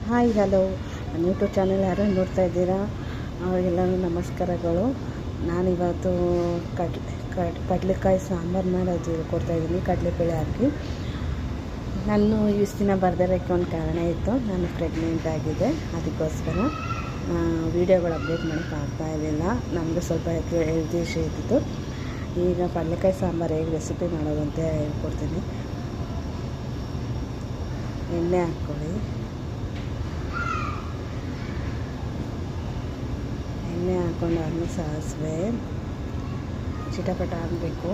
Hi hello, ನನ್ನ YouTube channel ಯಾರು ನೋಡ್ತಾ ಇದ್ದೀರಾ ಅವರಿಗೆಲ್ಲರೂ ನಮಸ್ಕಾರಗಳು. ನಾನಿವತ್ತು ಕಡಲೆಕಾಯಿ ಸಾಂಬಾರು ಮಾಡೋದು ಕೊಡ್ತಾಯಿದ್ದೀನಿ. ಕಡಲೆಬೇಳೆ ಹಾಕಿ. ನಾನು ಇಷ್ಟು ದಿನ ಬರ್ದಿರೋಕ್ಕೆ ಒಂದು ಕಾರಣ ಇತ್ತು. ನಾನು ಪ್ರೆಗ್ನೆಂಟ್ ಆಗಿದೆ, ಅದಕ್ಕೋಸ್ಕರ ವೀಡಿಯೋಗಳು ಅಪ್ಡೇಟ್ ಮಾಡೋಕ್ಕೆ ಆಗ್ತಾಯಿರಲಿಲ್ಲ. ನಮಗೆ ಸ್ವಲ್ಪ ಹೆಲ್ತ್ ಇಶ್ಯೂ ಇದ್ದಿತ್ತು. ಈಗ ಕಡಲೆಕಾಯಿ ಸಾಂಬಾರು ಹೇಗೆ ರೆಸಿಪಿ ಮಾಡೋದು ಅಂತ ಹೇಳ್ಕೊಡ್ತೀನಿ. ಎಣ್ಣೆ ಹಾಕ್ಕೊಳ್ಳಿ. ಎಣ್ಣೆ ಹಾಕ್ಕೊಂಡು ಆದ್ಮೇಲೆ ಸಾಸಿವೆ ಚಿಟಪಟ ಆಗಬೇಕು.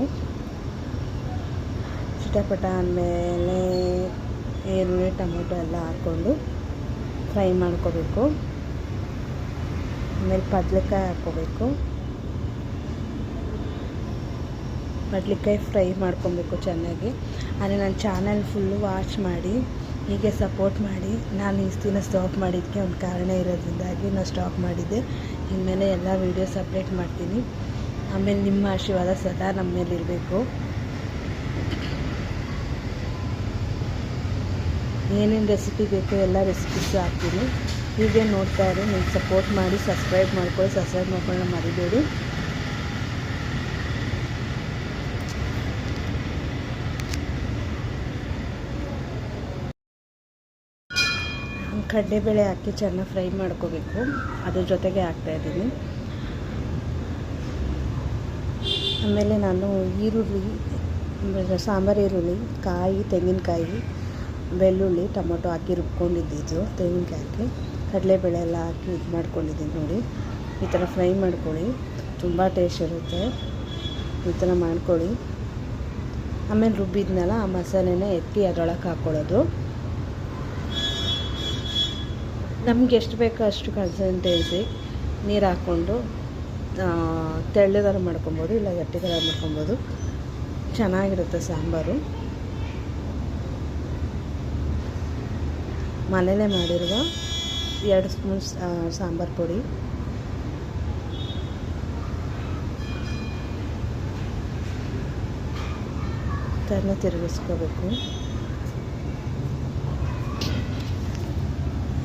ಚಿಟಪಟ ಆದಮೇಲೆ ಈರುಳ್ಳಿ ಟೊಮೊಟೊ ಎಲ್ಲ ಹಾಕ್ಕೊಂಡು ಫ್ರೈ ಮಾಡ್ಕೋಬೇಕು. ಆಮೇಲೆ ಕಡಲೆಕಾಯಿ ಹಾಕ್ಕೋಬೇಕು. ಕಡಲೆಕಾಯಿ ಫ್ರೈ ಮಾಡ್ಕೊಬೇಕು ಚೆನ್ನಾಗಿ. ಆದರೆ ನನ್ನ ಚಾನಲ್ ಫುಲ್ಲು ವಾಚ್ ಮಾಡಿ, ಹೀಗೆ ಸಪೋರ್ಟ್ ಮಾಡಿ. ನಾನು ಇಷ್ಟು ದಿನ ಸ್ಟಾಪ್ ಮಾಡಿದ್ದಕ್ಕೆ ಒಂದು ಕಾರಣ ಇರೋದ್ರಿಂದಾಗಿ ನಾನು ಸ್ಟಾಪ್ ಮಾಡಿದ್ದೆ. ಇನ್ಮೇಲೆ ಎಲ್ಲ ವೀಡಿಯೋಸ್ ಅಪ್ಡೇಟ್ ಮಾಡ್ತೀನಿ. ಆಮೇಲೆ ನಿಮ್ಮ ಆಶೀರ್ವಾದ ಸದಾ ನಮ್ಮ ಮೇಲೆ ಇರಬೇಕು. ಏನೇನು ರೆಸಿಪಿ ಬೇಕೋ ಎಲ್ಲ ರೆಸಿಪೀಸು ಹಾಕ್ತೀನಿ. ಹೀಗೆ ನೋಡ್ತಾ ಇರಿ. ನೀವು ಸಪೋರ್ಟ್ ಮಾಡಿ, ಸಬ್ಸ್ಕ್ರೈಬ್ ಮಾಡ್ಕೊಳ್ಳೋಣ ಮರಿಬೇಡಿ. ಕಡಲೆಬೇಳೆ ಹಾಕಿ ಚೆನ್ನಾಗಿ ಫ್ರೈ ಮಾಡ್ಕೋಬೇಕು. ಅದ್ರ ಜೊತೆಗೆ ಹಾಕ್ತಾಯಿದ್ದೀನಿ. ಆಮೇಲೆ ನಾನು ಈರುಳ್ಳಿ, ಸಾಂಬಾರು ಈರುಳ್ಳಿ, ಕಾಯಿ, ತೆಂಗಿನಕಾಯಿ, ಬೆಳ್ಳುಳ್ಳಿ, ಟೊಮೊಟೊ ಹಾಕಿ ರುಬ್ಕೊಂಡಿದ್ದು, ತೆಂಗಿನಕಾಯಿ ಹಾಕಿ ಕಡಲೆಬೇಳೆ ಎಲ್ಲ ಹಾಕಿ ಇದು ಮಾಡ್ಕೊಂಡಿದ್ದೀನಿ ನೋಡಿ. ಈ ಥರ ಫ್ರೈ ಮಾಡ್ಕೊಳ್ಳಿ, ತುಂಬ ಟೇಸ್ಟ್ ಇರುತ್ತೆ. ಈ ಥರ ಮಾಡ್ಕೊಳ್ಳಿ. ಆಮೇಲೆ ರುಬ್ಬಿದ್ನಲ್ಲ ಆ ಮಸಾಲೆನ ಎತ್ತಿ ಅದರೊಳಗೆ ಹಾಕ್ಕೊಳ್ಳೋದು. ನಮ್ಗೆ ಎಷ್ಟು ಬೇಕೋ ಅಷ್ಟು ಕನ್ಸಿಸ್ಟೆನ್ಸಿ ನೀರು ಹಾಕ್ಕೊಂಡು ತೆಳ್ಳಗಾರ ಮಾಡ್ಕೊಬೋದು, ಇಲ್ಲ ಗಟ್ಟಿಗಾರ ಮಾಡ್ಕೊಬೋದು. ಚೆನ್ನಾಗಿರುತ್ತೆ ಸಾಂಬಾರು. ಮನೇಲೇ ಮಾಡಿರುವ 2 ಸ್ಪೂನ್ ಸಾಂಬಾರು ಪುಡಿ, ಇದನ್ನು ತಿರುಗಿಸ್ಕೋಬೇಕು.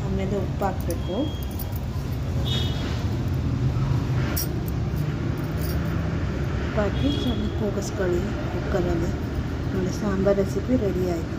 ಆಮೇಲೆ ಉಪ್ಪು ಹಾಕಬೇಕು. ಉಪ್ಪು ಹಾಕಿ ಚೆನ್ನಾಗಿ ಕೂಗಿಸ್ಕೊಳ್ಳಿ ಕುಕ್ಕರಲ್ಲಿ. ನೋಡಿ, ಸಾಂಬಾರು ರೆಸಿಪಿ ರೆಡಿ ಆಯಿತು.